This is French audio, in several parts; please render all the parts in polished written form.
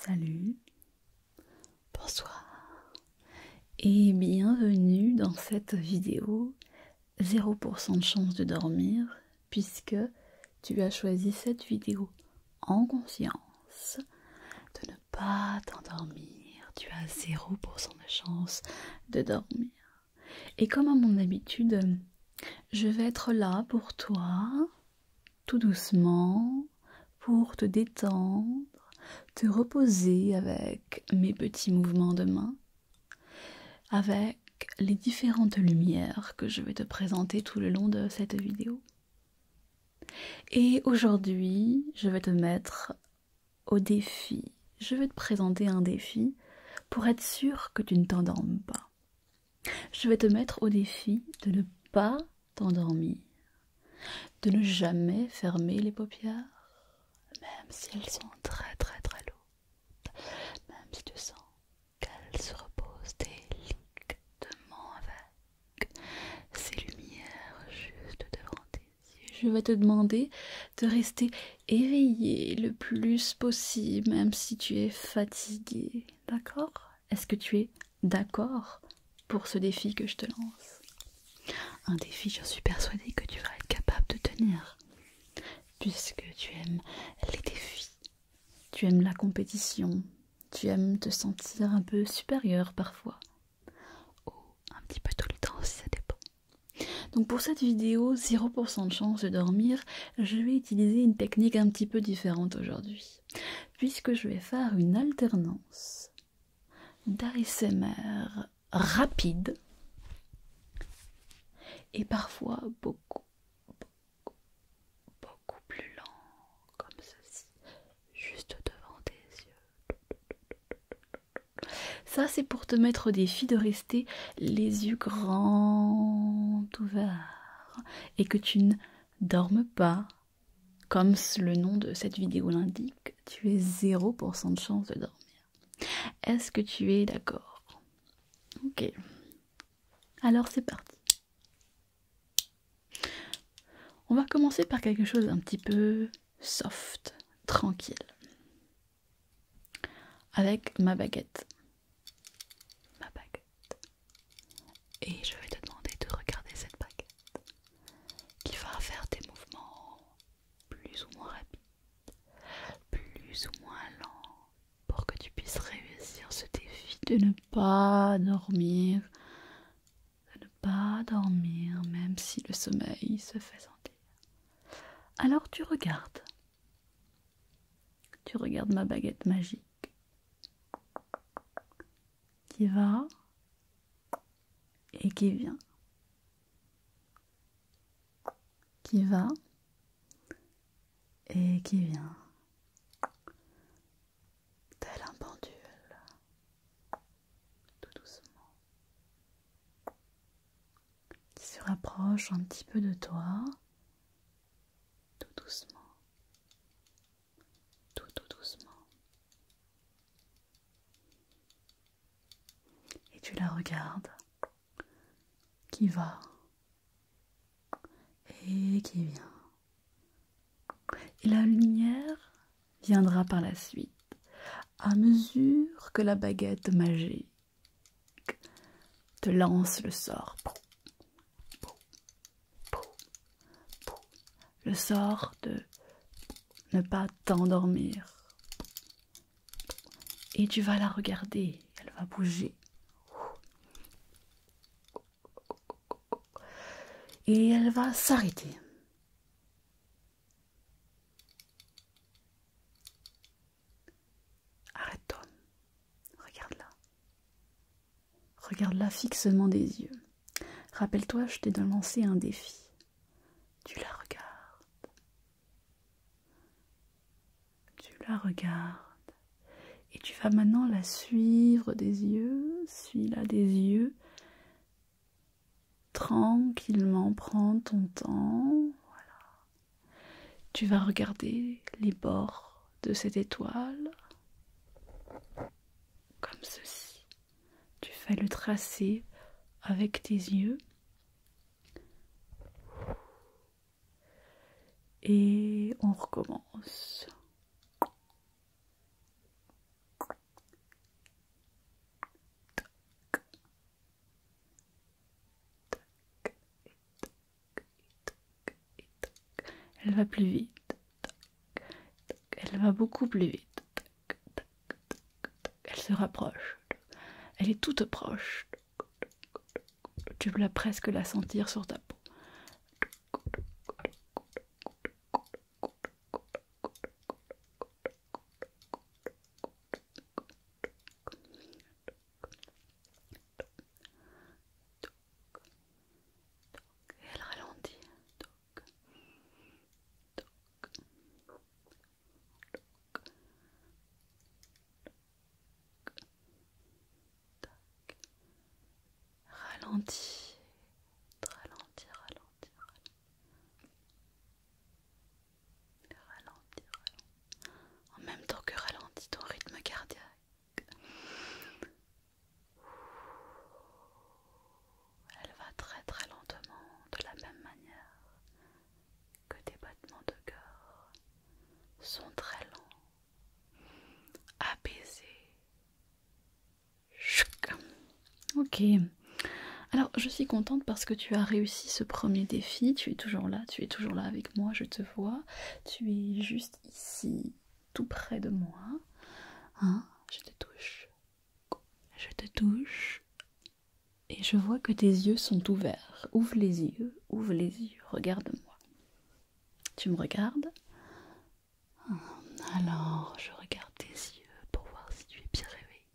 Salut, bonsoir et bienvenue dans cette vidéo 0% de chance de dormir puisque tu as choisi cette vidéo en conscience de ne pas t'endormir. Tu as 0% de chance de dormir. Et comme à mon habitude, je vais être là pour toi, tout doucement, pour te détendre, te reposer avec mes petits mouvements de main, avec les différentes lumières que je vais te présenter tout le long de cette vidéo. Et aujourd'hui, je vais te mettre au défi. Je vais te présenter un défi pour être sûr que tu ne t'endormes pas. Je vais te mettre au défi de ne pas t'endormir, de ne jamais fermer les paupières, même si elles sont très lourdes, même si tu sens qu'elles se reposent délicatement avec ces lumières juste devant tes yeux. Je vais te demander de rester éveillé le plus possible, même si tu es fatigué. D'accord? Est-ce que tu es d'accord pour ce défi que je te lance? Un défi, je suis persuadée que tu vas être capable de tenir, puisque tu aimes les défis, tu aimes la compétition, tu aimes te sentir un peu supérieur parfois, ou un petit peu tout le temps si ça dépend. Donc pour cette vidéo, 0% de chance de dormir, je vais utiliser une technique un petit peu différente aujourd'hui, puisque je vais faire une alternance d'ASMR rapide et parfois beaucoup plus lent, comme ceci, juste devant tes yeux. Ça, c'est pour te mettre au défi de rester les yeux grands ouverts et que tu ne dormes pas. Comme le nom de cette vidéo l'indique, tu es 0% de chance de dormir. Est-ce que tu es d'accord? Ok. Alors c'est parti. On va commencer par quelque chose un petit peu soft, tranquille. Avec ma baguette. Et je vais te demander de regarder cette baguette qui va faire des mouvements plus ou moins rapides, plus ou moins lents, pour que tu puisses réussir ce défi de ne pas dormir, même si le sommeil se fait sentir. Alors tu regardes ma baguette magique qui va et qui vient, qui va et qui vient, tel un pendule, tout doucement, qui se rapproche un petit peu de toi, tout doucement, tout doucement. Et tu la regardes, qui va et qui vient. Et la lumière viendra par la suite, à mesure que la baguette magique te lance le sort. Le sort de ne pas t'endormir. Et tu vas la regarder, elle va bouger. Et elle va s'arrêter. Arrête-toi. Regarde-la. Regarde-la fixement des yeux. Rappelle-toi, je t'ai lancé un défi. Tu la regardes. Tu la regardes. Et tu vas maintenant la suivre des yeux. Suis-la des yeux. Tranquillement, prends ton temps. Voilà. Tu vas regarder les bords de cette étoile. Comme ceci. Tu fais le tracé avec tes yeux. Et on recommence. Elle va plus vite. Elle va beaucoup plus vite. Elle se rapproche. Elle est toute proche. Tu peux presque la sentir sur ta peau. Et elle ralentit. Ralentit. Ralentit, ralentit, ralentit. En même temps que ralentit ton rythme cardiaque. Elle va très très lentement, de la même manière que tes battements de cœur sont très lents, apaisés. Ok. Alors, je suis contente parce que tu as réussi ce premier défi. Tu es toujours là avec moi, je te vois. Tu es juste ici, tout près de moi. Hein? Je te touche. Je te touche. Et je vois que tes yeux sont ouverts. Ouvre les yeux, regarde-moi. Tu me regardes? Alors, je regarde tes yeux pour voir si tu es bien réveillé.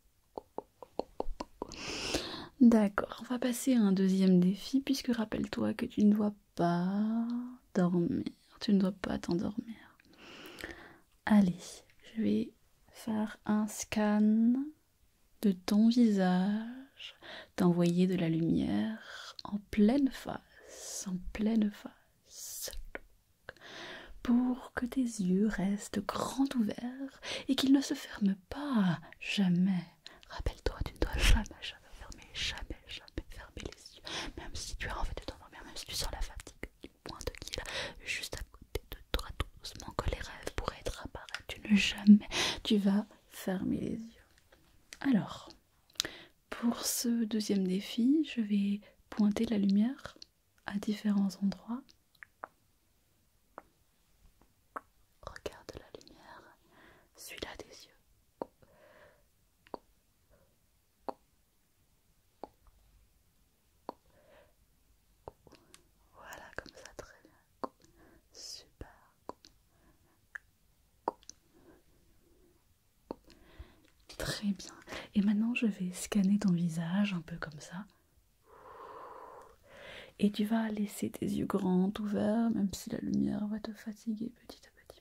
D'accord, on va passer à un deuxième défi, puisque rappelle-toi que tu ne dois pas dormir. Tu ne dois pas t'endormir. Allez, je vais faire un scan de ton visage, t'envoyer de la lumière en pleine face, pour que tes yeux restent grands ouverts et qu'ils ne se ferment pas, jamais. Rappelle-toi, tu ne dois jamais fermer les yeux, même si tu as envie de t'endormir, même si tu sens la fatigue qui pointe, qui est là, juste à côté de toi, tout doucement, que les rêves pourraient être apparaître. Tu vas fermer les yeux. Alors, pour ce deuxième défi, je vais pointer la lumière à différents endroits. Regarde la lumière, suis-la des yeux. Voilà, comme ça, très bien. Super. Très bien. Et maintenant, je vais scanner ton visage un peu comme ça. Et tu vas laisser tes yeux grands ouverts, même si la lumière va te fatiguer petit à petit,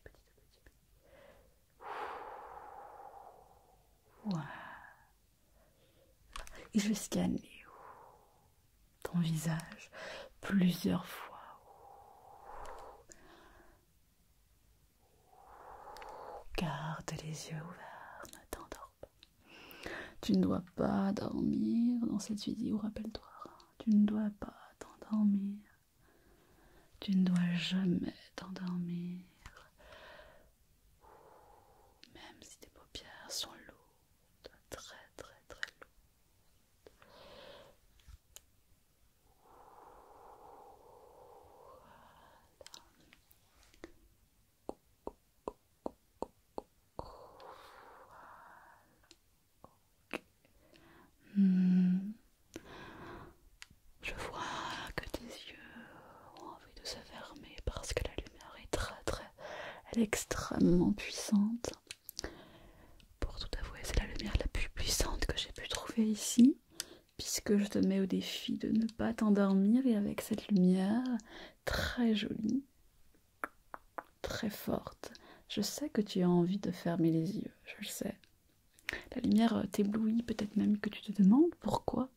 Voilà. Et je vais scanner ton visage plusieurs fois. Garde les yeux ouverts, ne t'endors pas. Tu ne dois pas dormir dans cette vidéo, rappelle-toi. Tu ne dois pas t'endormir. Tu ne dois jamais t'endormir. Même si tes paupières sont lourdes, très très très lourdes. Je vois que tes yeux ont envie de se fermer parce que la lumière est elle est extrêmement puissante. Pour tout avouer, c'est la lumière la plus puissante que j'ai pu trouver ici, puisque je te mets au défi de ne pas t'endormir, et avec cette lumière très jolie, très forte, je sais que tu as envie de fermer les yeux, je le sais. La lumière t'éblouit, peut-être même que tu te demandes pourquoi.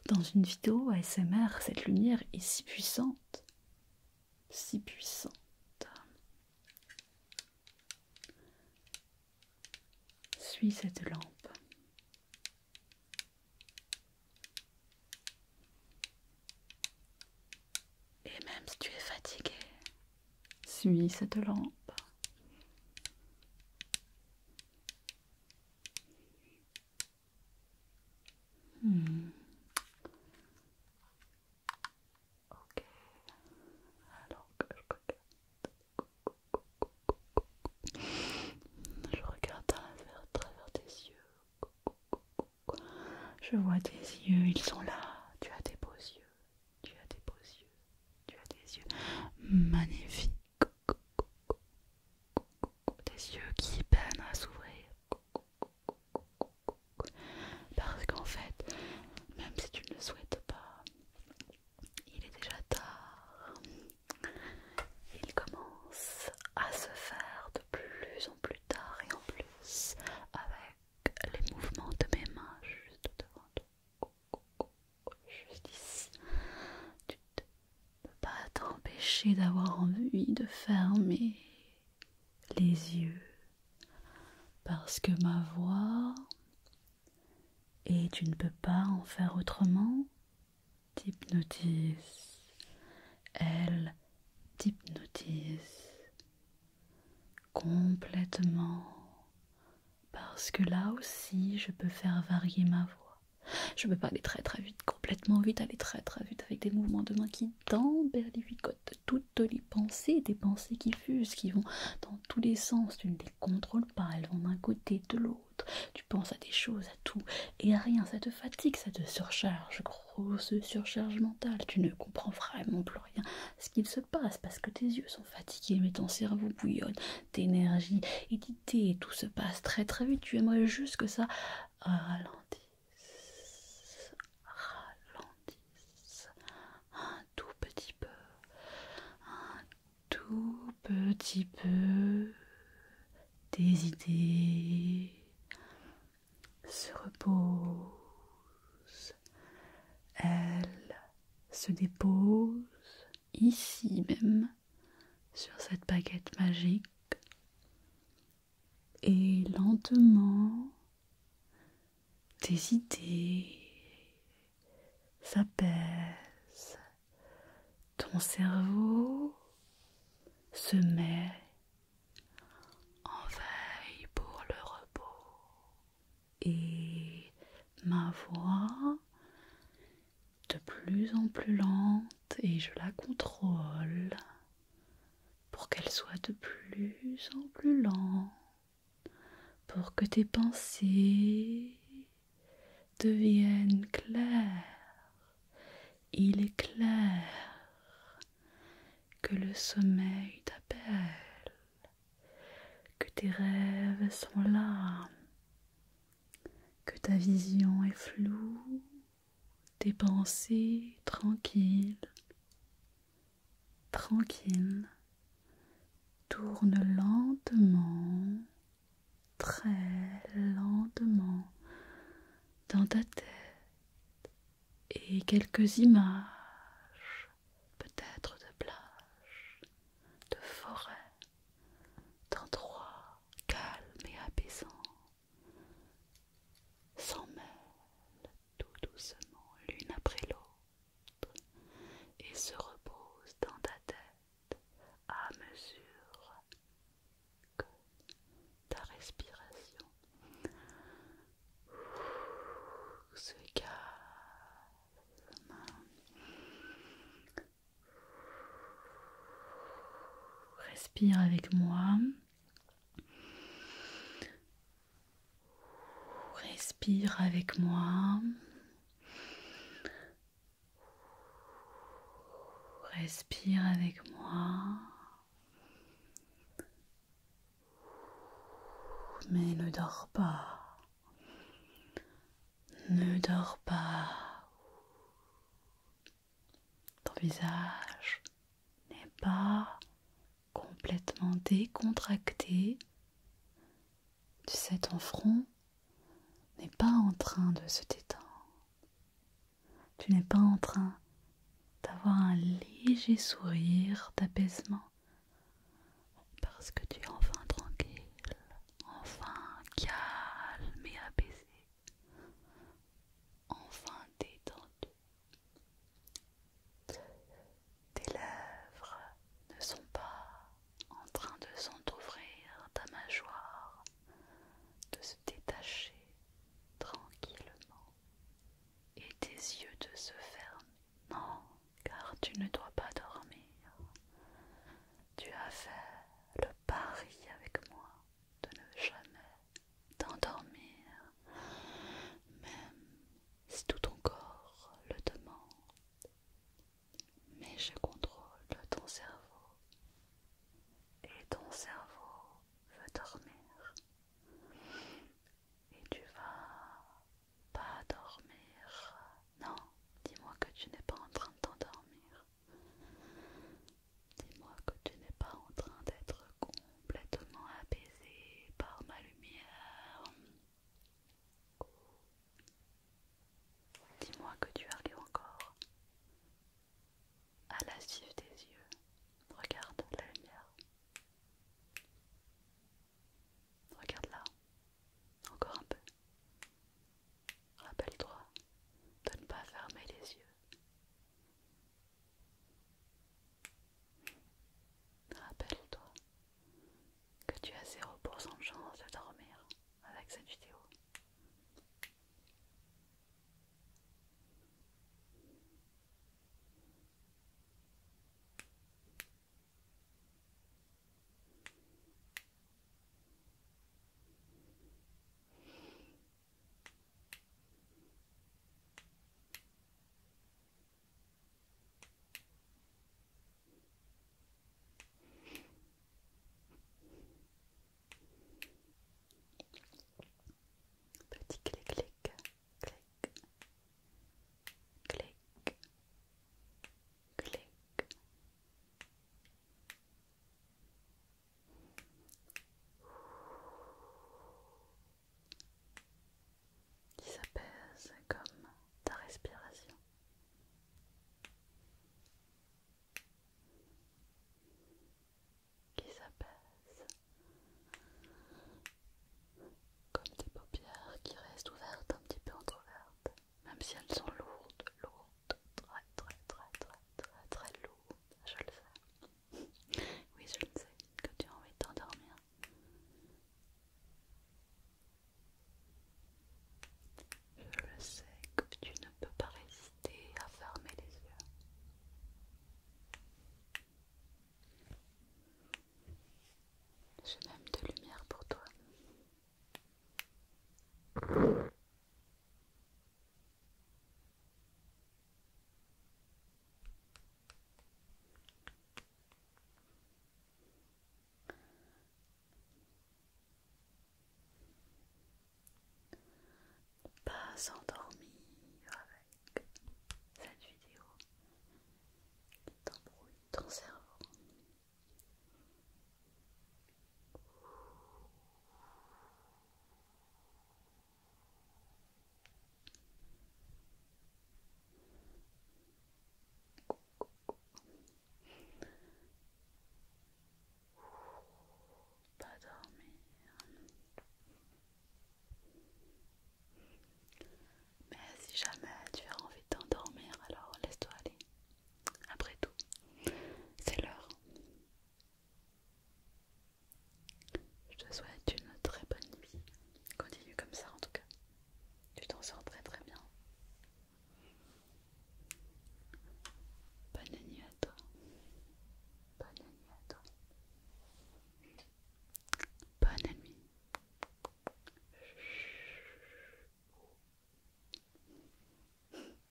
Dans une vidéo ASMR, cette lumière est si puissante. Si puissante. Suis cette lampe. Et même si tu es fatigué, suis cette lampe. Ok. Alors que je regarde. Je vois tes yeux, ils sont là. Tu as des beaux yeux. Tu as des beaux yeux. Tu as des yeux magnifiques. Des yeux qui peinent à s'ouvrir. Parce qu'en fait, même si tu ne le souhaites pas, il est déjà tard. Il commence à se faire de plus en plus tard et en plus avec les mouvements de mes mains juste devant toi, juste ici. Tu ne peux pas t'empêcher d'avoir envie de fermer les yeux parce que ma voix, et tu ne peux pas en faire autrement, t'hypnotise. Elle t'hypnotise complètement parce que là aussi je peux faire varier ma voix. Je peux pas aller très très vite, complètement vite, aller très très vite avec des mouvements de main qui t'emberlificotent toutes les pensées, des pensées qui fusent, qui vont dans tous les sens. Tu ne les contrôles pas, elles vont d'un côté, de l'autre. Tu penses à des choses, à tout et à rien. Ça te fatigue, ça te surcharge, grosse surcharge mentale. Tu ne comprends vraiment plus rien ce qu'il se passe parce que tes yeux sont fatigués, mais ton cerveau bouillonne d'énergie et d'idées. Tout se passe très très vite. Tu aimerais juste que ça ralentisse. Un tout petit peu, des idées se reposent, elles se déposent ici même sur cette baguette magique et lentement tes idées s'apaisent, ton cerveau se met en veille pour le repos et ma voix de plus en plus lente et je la contrôle pour qu'elle soit de plus en plus lente, pour que tes pensées deviennent claires. Il est clair que le sommeil t'appelle, que tes rêves sont là, que ta vision est floue, tes pensées tranquilles, tournent lentement, très lentement dans ta tête et quelques images, peut-être de plage, de forêt, d'endroits calmes et apaisants, s'en mêlent tout doucement l'une après l'autre et se reposent dans ta tête à mesure que ta respiration se calme. Respire avec moi. Respire avec moi. Respire avec moi. Mais ne dors pas. Ne dors pas. Ton visage n'est pas complètement décontracté. Tu sais, ton front n'est pas en train de se détendre. Tu n'es pas en train d'avoir un léger sourire d'apaisement parce que tu